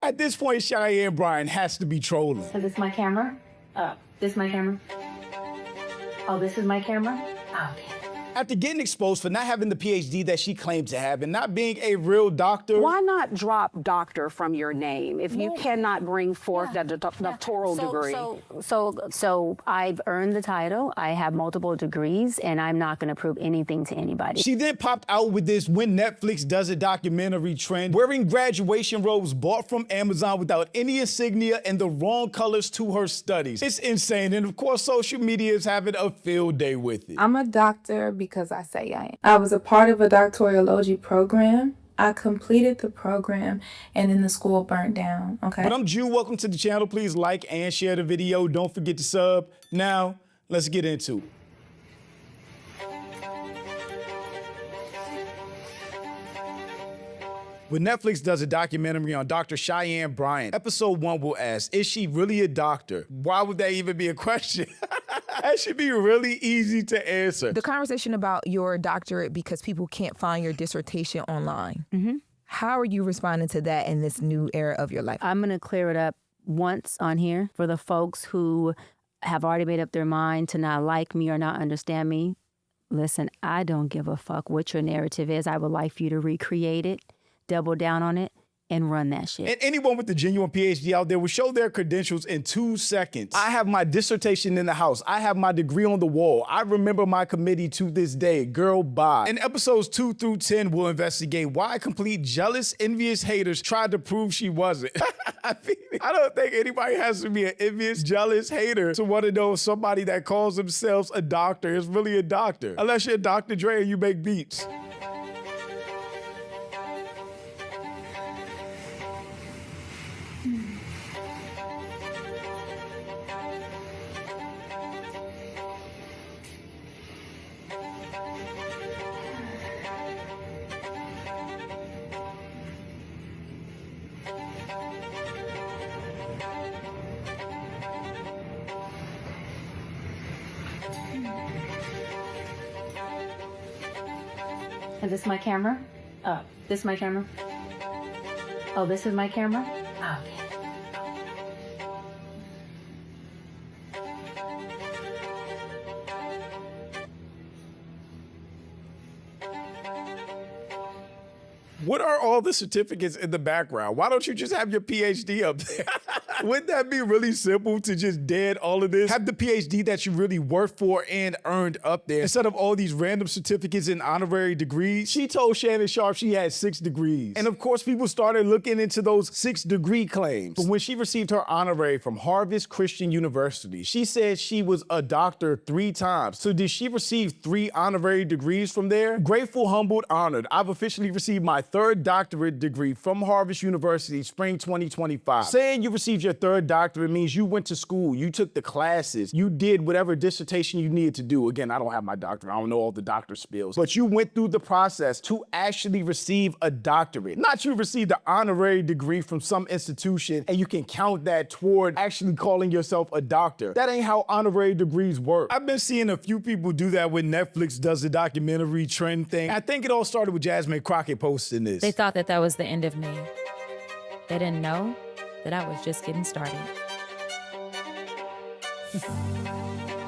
At this point, Cheyenne Bryant has to be trolling. So this is my camera? This is my camera? Oh, this is my camera? Oh, okay. After getting exposed for not having the PhD that she claimed to have and not being a real doctor. Why not drop doctor from your name if you cannot bring forth that doctoral degree? So I've earned the title. I have multiple degrees, and I'm not going to prove anything to anybody. She then popped out with this when Netflix does a documentary trend, wearing graduation robes bought from Amazon without any insignia and the wrong colors to her studies. It's insane, and of course, social media is having a field day with it. I'm a doctor because I say I am. I was a part of a doctorology program. I completed the program and then the school burnt down, okay? But I'm Jew, welcome to the channel. Please like and share the video. Don't forget to sub. Now, let's get into it. When Netflix does a documentary on Dr. Cheyenne Bryant, episode 1 will ask, is she really a doctor? Why would that even be a question? That should be really easy to answer. The conversation about your doctorate because people can't find your dissertation online. How are you responding to that in this new era of your life? I'm going to clear it up once on here for the folks who have already made up their mind to not like me or not understand me. Listen, I don't give a fuck what your narrative is. I would like for you to recreate it, double down on it, and run that shit. And anyone with a genuine PhD out there will show their credentials in 2 seconds. I have my dissertation in the house. I have my degree on the wall. I remember my committee to this day. Girl, bye. In episodes 2 through 10, we'll investigate why complete jealous, envious haters tried to prove she wasn't. I don't think anybody has to be an envious, jealous hater to want to know if somebody that calls themselves a doctor is really a doctor. Unless you're Dr. Dre and you make beats. And this is my camera? This is my camera? Oh, this is my camera? Oh, okay. What are all the certificates in the background? Why don't you just have your PhD up there? Wouldn't that be really simple to just dead all of this? Have the PhD that you really worked for and earned up there instead of all these random certificates and honorary degrees. She told Shannon Sharp she had 6 degrees. And of course, people started looking into those 6-degree claims. But when she received her honorary from Harvard Christian University, she said she was a doctor 3 times. So did she receive 3 honorary degrees from there? Grateful, humbled, honored. I've officially received my 3rd doctorate degree from Harvard University, spring 2025. Saying you received your 3rd doctorate means you went to school, you took the classes, you did whatever dissertation you needed to do. Again, I don't have my doctorate, I don't know all the doctor spills, but you went through the process to actually receive a doctorate. Not you received an honorary degree from some institution and you can count that toward actually calling yourself a doctor. That ain't how honorary degrees work. I've been seeing a few people do that when Netflix does the documentary trend thing. I think it all started with Jasmine Crockett posting this. They thought that that was the end of me. They didn't know that I was just getting started.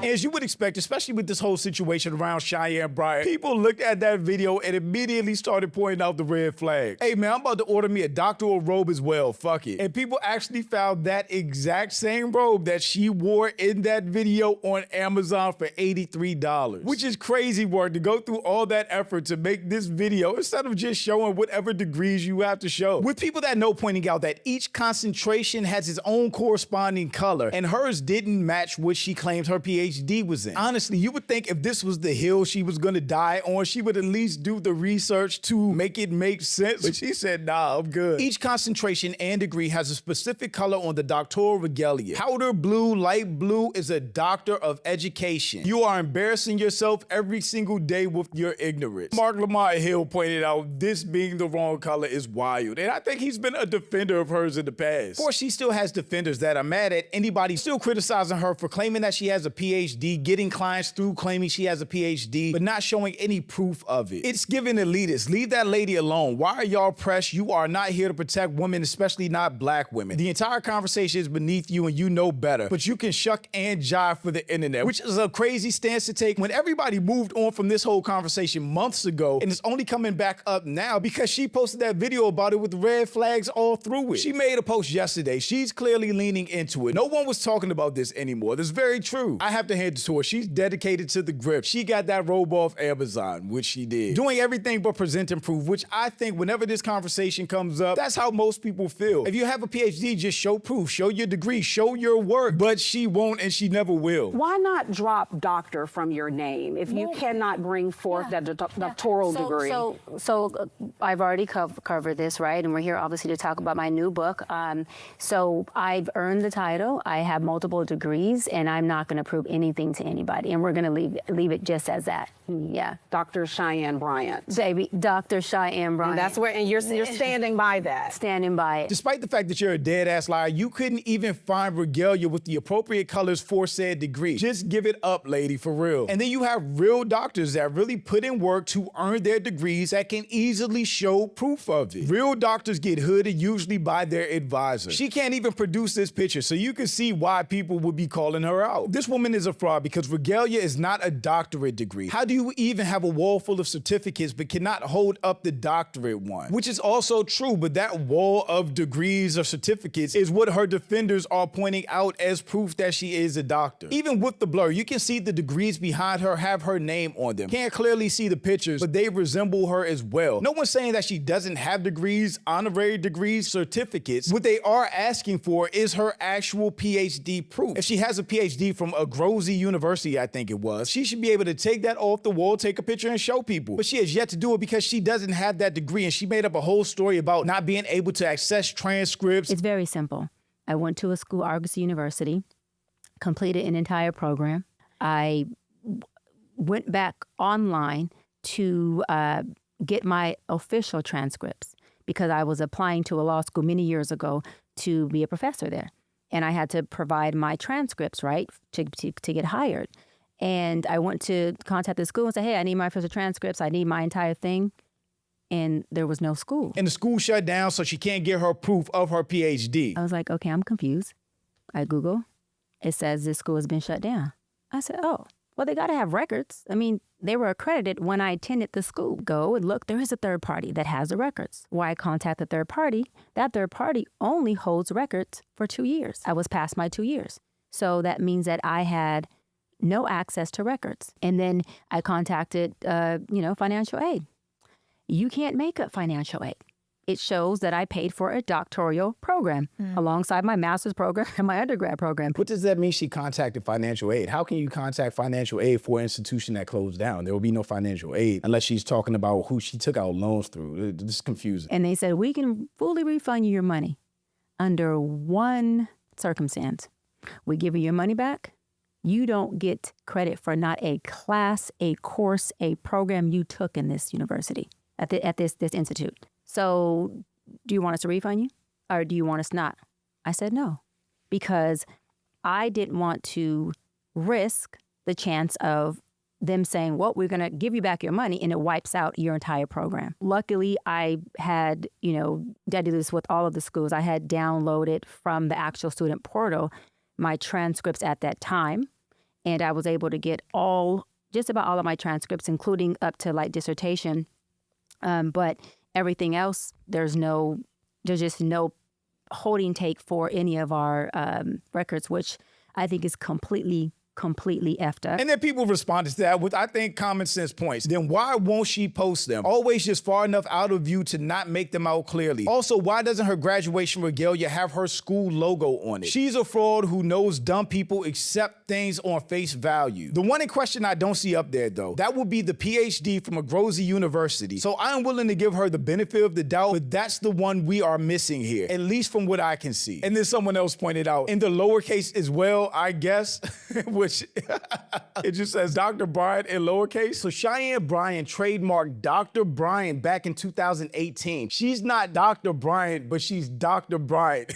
As you would expect, especially with this whole situation around Cheyenne Bryant, people looked at that video and immediately started pointing out the red flags. Hey man, I'm about to order me a doctoral robe as well, fuck it. And people actually found that exact same robe that she wore in that video on Amazon for $83. Which is crazy work to go through all that effort to make this video instead of just showing whatever degrees you have to show. With people that know pointing out that each concentration has its own corresponding color and hers didn't match what she claims her PhD was in. Honestly, you would think if this was the hill she was gonna die on, she would at least do the research to make it make sense. But she said, nah, I'm good. Each concentration and degree has a specific color on the doctoral regalia. Powder blue, light blue is a doctor of education. You are embarrassing yourself every single day with your ignorance. Mark Lamar Hill pointed out this being the wrong color is wild, and I think he's been a defender of hers in the past. Of course, she still has defenders that are mad at anybody still criticizing her for claiming that she has a PhD, getting clients through claiming she has a PhD, but not showing any proof of it. It's giving elitist. Leave that lady alone. Why are y'all pressed? You are not here to protect women, especially not black women. The entire conversation is beneath you and you know better, but you can shuck and jive for the internet, which is a crazy stance to take when everybody moved on from this whole conversation months ago and it's only coming back up now because she posted that video about it with red flags all through it. She made a post yesterday. She's clearly leaning into it. No one was talking about this anymore. That's very true. I have to hand it to her. She's dedicated to the grip. She got that robe off Amazon, which she did. Doing everything but present and prove, which I think whenever this conversation comes up, that's how most people feel. If you have a PhD, just show proof, show your degree, show your work, but she won't and she never will. Why not drop doctor from your name if you cannot bring forth that doctoral degree? So I've already covered this, right? And we're here obviously to talk about my new book. So I've earned the title. I have multiple degrees, and I'm not going to prove anything to anybody. And we're going to leave it just as that. Yeah. Dr. Cheyenne Bryant. Baby, Dr. Cheyenne Bryant. And that's where, and you're standing by that. Standing by it. Despite the fact that you're a dead-ass liar, you couldn't even find regalia with the appropriate colors for said degree. Just give it up, lady, for real. And then you have real doctors that really put in work to earn their degrees that can easily show proof of it. Real doctors get hooded usually by their advisor. She can't even produce this picture, so you can see why people would be calling her out. This woman is a fraud because regalia is not a doctorate degree. How do you even have a wall full of certificates but cannot hold up the doctorate one? Which is also true, but that wall of degrees or certificates is what her defenders are pointing out as proof that she is a doctor. Even with the blur, you can see the degrees behind her have her name on them. Can't clearly see the pictures, but they resemble her as well. No one's saying that she doesn't have degrees, honorary degrees, certificates. What they are asking for is her actual PhD proof. If she has a PhD from a Grozy University, I think it was, she should be able to take that off the wall, take a picture, and show people. But she has yet to do it because she doesn't have that degree, and she made up a whole story about not being able to access transcripts. It's very simple. I went to a school, Argos University, completed an entire program. I went back online to get my official transcripts because I was applying to a law school many years ago to be a professor there. And I had to provide my transcripts, right, to get hired. And I went to contact the school and say, hey, I need my official transcripts. I need my entire thing. And there was no school. And the school shut down, so she can't get her proof of her PhD. I was like, okay, I'm confused. I Google. It says this school has been shut down. I said, oh, well, they got to have records. I mean, they were accredited when I attended the school. Go and look, there is a third party that has the records. Why I contact the third party? That third party only holds records for 2 years. I was past my 2 years. So that means that I had no access to records. And then I contacted, financial aid. You can't make up financial aid. It shows that I paid for a doctoral program alongside my master's program and my undergrad program. What does that mean she contacted financial aid? How can you contact financial aid for an institution that closed down? There will be no financial aid unless she's talking about who she took out loans through. This is confusing. And they said, we can fully refund you your money under one circumstance. We give you your money back. You don't get credit for not a class, a course, a program you took in this university, at this institute. So do you want us to refund you or do you want us not? I said no, because I didn't want to risk the chance of them saying, well, we're going to give you back your money and it wipes out your entire program. Luckily, I had, did this with all of the schools. I had downloaded from the actual student portal my transcripts at that time. And I was able to get just about all of my transcripts, including up to dissertation. But everything else, there's just no holding take for any of our records, which I think is completely effed up. And then people responded to that with, I think, common sense points. Then why won't she post them? Always just far enough out of view to not make them out clearly. Also, why doesn't her graduation regalia have her school logo on it? She's a fraud who knows dumb people accept things on face value. The one in question I don't see up there, though, that would be the PhD from a Grozy University. So I'm willing to give her the benefit of the doubt, but that's the one we are missing here, at least from what I can see. And then someone else pointed out, in the lowercase as well, I guess, which it just says Dr. Bryant in lowercase. So Cheyenne Bryant trademarked Dr. Bryant back in 2018. She's not Dr. Bryant, but she's Dr. Bryant.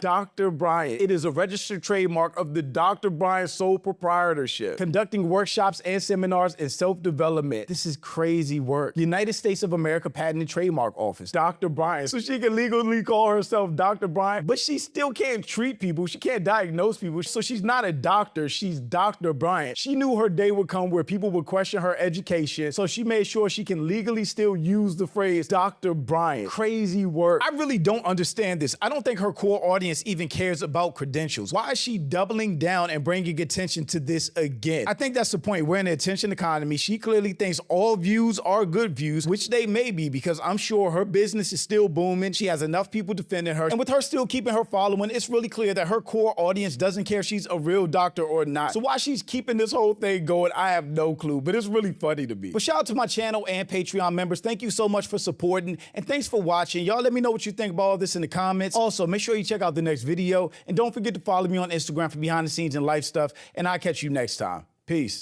Dr. Bryant. It is a registered trademark of the Dr. Bryant sole proprietorship, conducting workshops and seminars in self-development. This is crazy work. United States of America Patent and Trademark Office, Dr. Bryant. So she can legally call herself Dr. Bryant, but she still can't treat people. She can't diagnose people. So she's not a doctor, she's Dr. Bryant. She knew her day would come where people would question her education, so she made sure she can legally still use the phrase Dr. Bryant. Crazy work. I really don't understand this. I don't think her core audience even cares about credentials. Why is she doubling down and bringing attention to this again? I think that's the point. We're in the attention economy. She clearly thinks all views are good views, which they may be, because I'm sure her business is still booming. She has enough people defending her. And with her still keeping her following, it's really clear that her core audience doesn't care if she's a real doctor or not. So why she's keeping this whole thing going, I have no clue, but it's really funny to me. But shout out to my channel and Patreon members. Thank you so much for supporting, and thanks for watching. Y'all let me know what you think about all this in the comments. Also, make sure you check out the next video, and don't forget to follow me on Instagram for behind the scenes and life stuff, and I'll catch you next time. Peace.